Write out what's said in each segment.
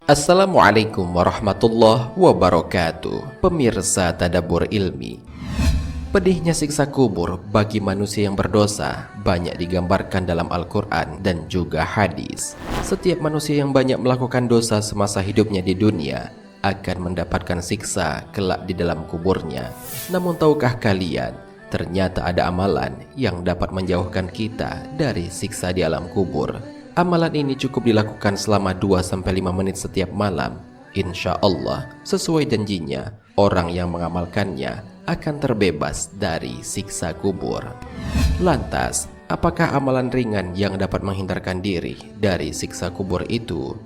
Assalamualaikum warahmatullahi wabarakatuh. Pemirsa Tadabbur Ilmi, pedihnya siksa kubur bagi manusia yang berdosa banyak digambarkan dalam Al-Quran dan juga hadis. Setiap manusia yang banyak melakukan dosa semasa hidupnya di dunia akan mendapatkan siksa kelak di dalam kuburnya. Namun tahukah kalian, ternyata ada amalan yang dapat menjauhkan kita dari siksa di alam kubur. Amalan ini cukup dilakukan selama 2-5 menit setiap malam. Insya Allah, sesuai janjinya, orang yang mengamalkannya akan terbebas dari siksa kubur. Lantas, apakah amalan ringan yang dapat menghindarkan diri dari siksa kubur itu?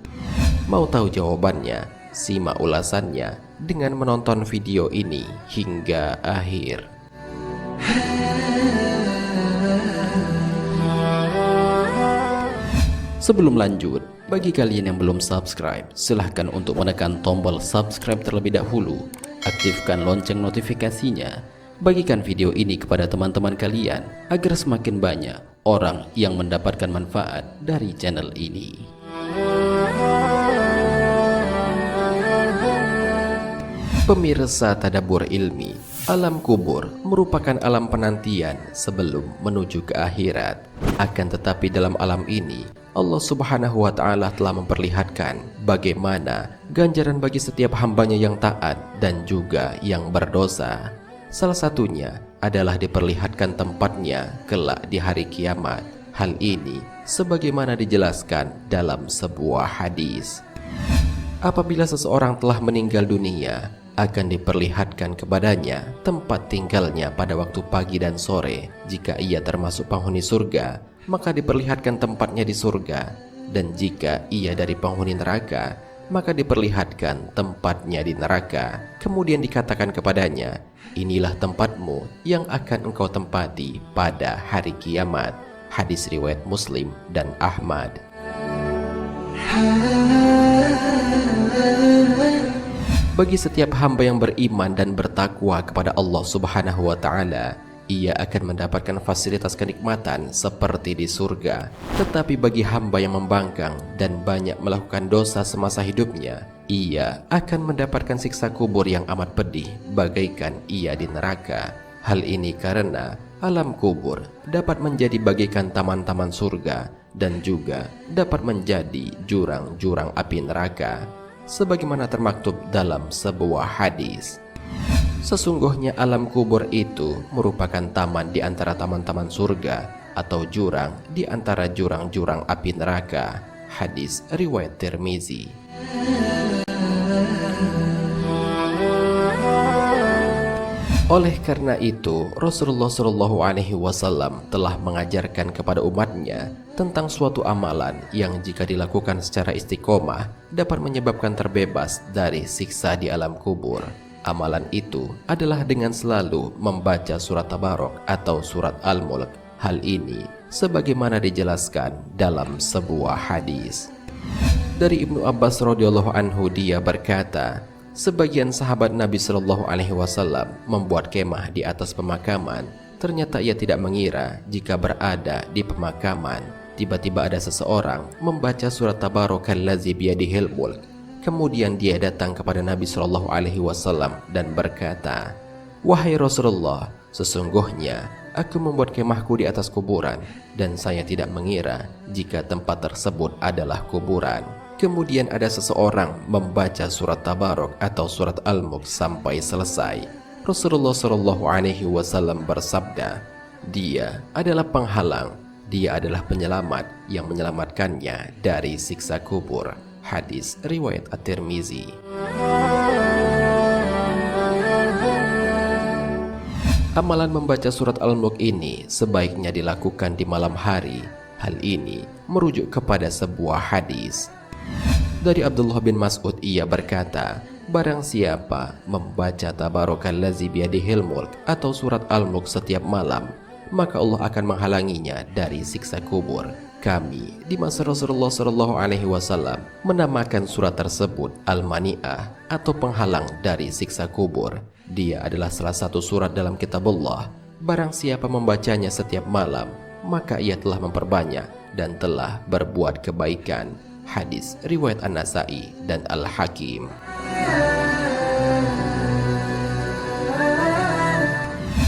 Mau tahu jawabannya? Simak ulasannya dengan menonton video ini hingga akhir. Sebelum lanjut, bagi kalian yang belum subscribe, silahkan untuk menekan tombol subscribe terlebih dahulu. Aktifkan lonceng notifikasinya. Bagikan video ini kepada teman-teman kalian agar semakin banyak orang yang mendapatkan manfaat dari channel ini. Pemirsa Tadabbur Ilmi, alam kubur merupakan alam penantian sebelum menuju ke akhirat. Akan tetapi dalam alam ini, Allah Subhanahu wa Ta'ala telah memperlihatkan bagaimana ganjaran bagi setiap hambanya yang taat dan juga yang berdosa. Salah satunya adalah diperlihatkan tempatnya kelak di hari kiamat. Hal ini sebagaimana dijelaskan dalam sebuah hadis. Apabila seseorang telah meninggal dunia, akan diperlihatkan kepadanya tempat tinggalnya pada waktu pagi dan sore. Jika ia termasuk penghuni surga, maka diperlihatkan tempatnya di surga, dan jika ia dari penghuni neraka, maka diperlihatkan tempatnya di neraka. Kemudian dikatakan kepadanya, inilah tempatmu yang akan engkau tempati pada hari kiamat. Hadis riwayat Muslim dan Ahmad. Bagi setiap hamba yang beriman dan bertakwa kepada Allah Subhanahu wa Ta'ala, ia akan mendapatkan fasilitas kenikmatan seperti di surga. Tetapi bagi hamba yang membangkang dan banyak melakukan dosa semasa hidupnya, ia akan mendapatkan siksa kubur yang amat pedih, bagaikan ia di neraka. Hal ini karena alam kubur dapat menjadi bagaikan taman-taman surga dan juga dapat menjadi jurang-jurang api neraka, sebagaimana termaktub dalam sebuah hadis. Sesungguhnya alam kubur itu merupakan taman di antara taman-taman surga atau jurang di antara jurang-jurang api neraka. Hadis riwayat Tirmizi. Oleh karena itu, Rasulullah SAW telah mengajarkan kepada umatnya tentang suatu amalan yang jika dilakukan secara istiqomah dapat menyebabkan terbebas dari siksa di alam kubur. Amalan itu adalah dengan selalu membaca surat Tabarok atau surat Al-Mulk. Hal ini sebagaimana dijelaskan dalam sebuah hadis. Dari Ibnu Abbas radhiyallahu anhu, dia berkata, sebagian sahabat Nabi Shallallahu Alaihi Wasallam membuat kemah di atas pemakaman. Ternyata ia tidak mengira jika berada di pemakaman, tiba-tiba ada seseorang membaca surat Tabarakalladzi biyadihil mulk. Kemudian dia datang kepada Nabi Shallallahu Alaihi Wasallam dan berkata, wahai Rasulullah, sesungguhnya aku membuat kemahku di atas kuburan dan saya tidak mengira jika tempat tersebut adalah kuburan. Kemudian ada seseorang membaca surat Tabarok atau surat Al-Mulk sampai selesai. Rasulullah Shallallahu Alaihi Wasallam bersabda, dia adalah penghalang, dia adalah penyelamat yang menyelamatkannya dari siksa kubur. Hadis riwayat At-Tirmizi. Amalan membaca surat Al-Mulk ini sebaiknya dilakukan di malam hari. Hal ini merujuk kepada sebuah hadis. Dari Abdullah bin Mas'ud, ia berkata, barang siapa membaca Tabarakalladzi biyadihil mulk atau surat Al-Mulk setiap malam, maka Allah akan menghalanginya dari siksa kubur. Kami di masa Rasulullah Shallallahu Alaihi Wasallam menamakan surat tersebut Al-Mani'ah atau penghalang dari siksa kubur. Dia adalah salah satu surat dalam kitab Allah. Barang siapa membacanya setiap malam, maka ia telah memperbanyak dan telah berbuat kebaikan. Hadis riwayat An-Nasa'i dan Al-Hakim.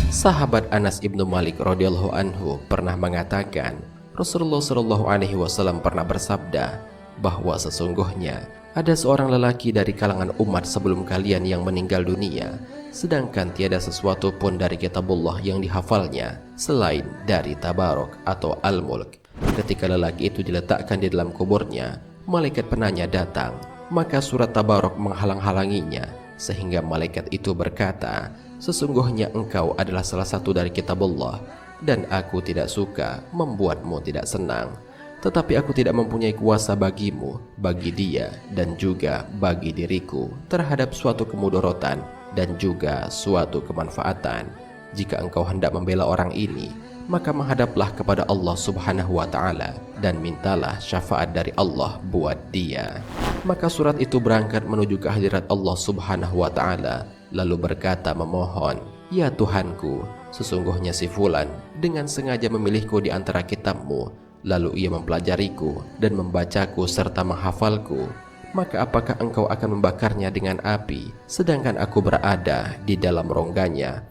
Sahabat Anas ibnu Malik radhiyallahu anhu pernah mengatakan, Rasulullah Shallallahu Alaihi Wasallam pernah bersabda bahwa sesungguhnya ada seorang lelaki dari kalangan umat sebelum kalian yang meninggal dunia, sedangkan tiada sesuatu pun dari kitabullah yang dihafalnya selain dari Tabarok atau Al-Mulk. Ketika lelaki itu diletakkan di dalam kuburnya, malaikat penanya datang, maka surat Tabarok menghalang-halanginya, sehingga malaikat itu berkata, sesungguhnya engkau adalah salah satu dari kitabullah, dan aku tidak suka membuatmu tidak senang. Tetapi aku tidak mempunyai kuasa bagimu, bagi dia, dan juga bagi diriku terhadap suatu kemudorotan dan juga suatu kemanfaatan. Jika engkau hendak membela orang ini, maka menghadaplah kepada Allah Subhanahu wa Ta'ala dan mintalah syafaat dari Allah buat dia. Maka surat itu berangkat menuju ke hadirat Allah Subhanahu wa Ta'ala, lalu berkata memohon, ya Tuhanku, sesungguhnya si Fulan dengan sengaja memilihku di antara kitabmu, lalu ia mempelajariku dan membacaku serta menghafalku. Maka apakah engkau akan membakarnya dengan api, sedangkan aku berada di dalam rongganya?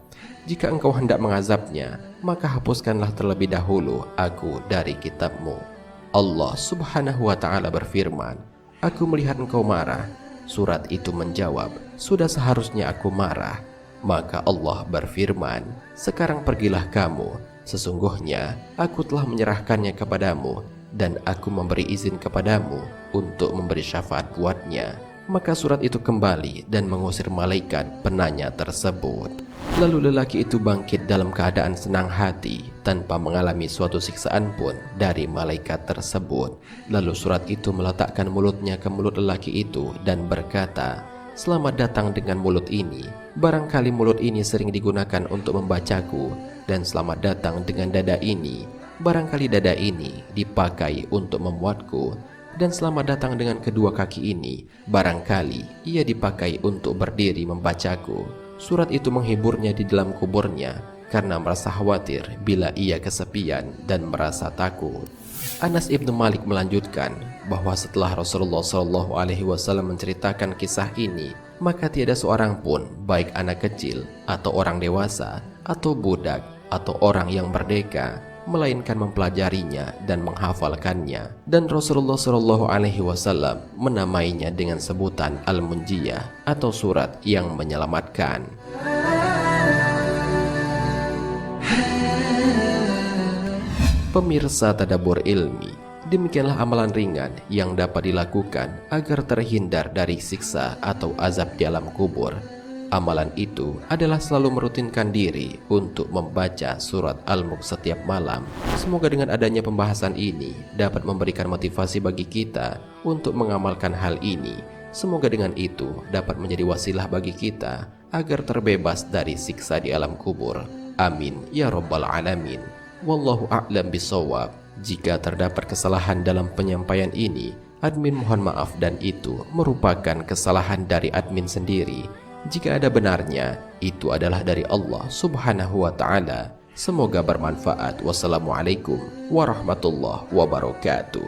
Jika engkau hendak mengazabnya, maka hapuskanlah terlebih dahulu aku dari kitabmu. Allah Subhanahu wa Ta'ala berfirman, aku melihat engkau marah. Surat itu menjawab, sudah seharusnya aku marah. Maka Allah berfirman, sekarang pergilah kamu, sesungguhnya aku telah menyerahkannya kepadamu, dan aku memberi izin kepadamu untuk memberi syafaat buatnya. Maka surat itu kembali dan mengusir malaikat penanya tersebut. Lalu lelaki itu bangkit dalam keadaan senang hati tanpa mengalami suatu siksaan pun dari malaikat tersebut. Lalu surat itu meletakkan mulutnya ke mulut lelaki itu dan berkata, selamat datang dengan mulut ini. Barangkali mulut ini sering digunakan untuk membacaku, dan selamat datang dengan dada ini. Barangkali dada ini dipakai untuk memuatku, dan selamat datang dengan kedua kaki ini. Barangkali ia dipakai untuk berdiri membacaku. Surat itu menghiburnya di dalam kuburnya karena merasa khawatir bila ia kesepian dan merasa takut. Anas ibnu Malik melanjutkan bahwa setelah Rasulullah Shallallahu Alaihi Wasallam menceritakan kisah ini, maka tiada seorang pun, baik anak kecil atau orang dewasa atau budak atau orang yang merdeka, melainkan mempelajarinya dan menghafalkannya. Dan Rasulullah Shallallahu Alaihi Wasallam menamainya dengan sebutan Al-Munjiyah atau surat yang menyelamatkan. Pemirsa Tadabbur Ilmi, demikianlah amalan ringan yang dapat dilakukan agar terhindar dari siksa atau azab di alam kubur. Amalan itu adalah selalu merutinkan diri untuk membaca surat Al-Mulk setiap malam. Semoga dengan adanya pembahasan ini dapat memberikan motivasi bagi kita untuk mengamalkan hal ini. Semoga dengan itu dapat menjadi wasilah bagi kita agar terbebas dari siksa di alam kubur. Amin ya rabbal alamin. Wallahu a'lam bishawab. Jika terdapat kesalahan dalam penyampaian ini, admin mohon maaf dan itu merupakan kesalahan dari admin sendiri. Jika ada benarnya, itu adalah dari Allah Subhanahu wa Ta'ala. Semoga bermanfaat. Wassalamualaikum warahmatullahi wabarakatuh.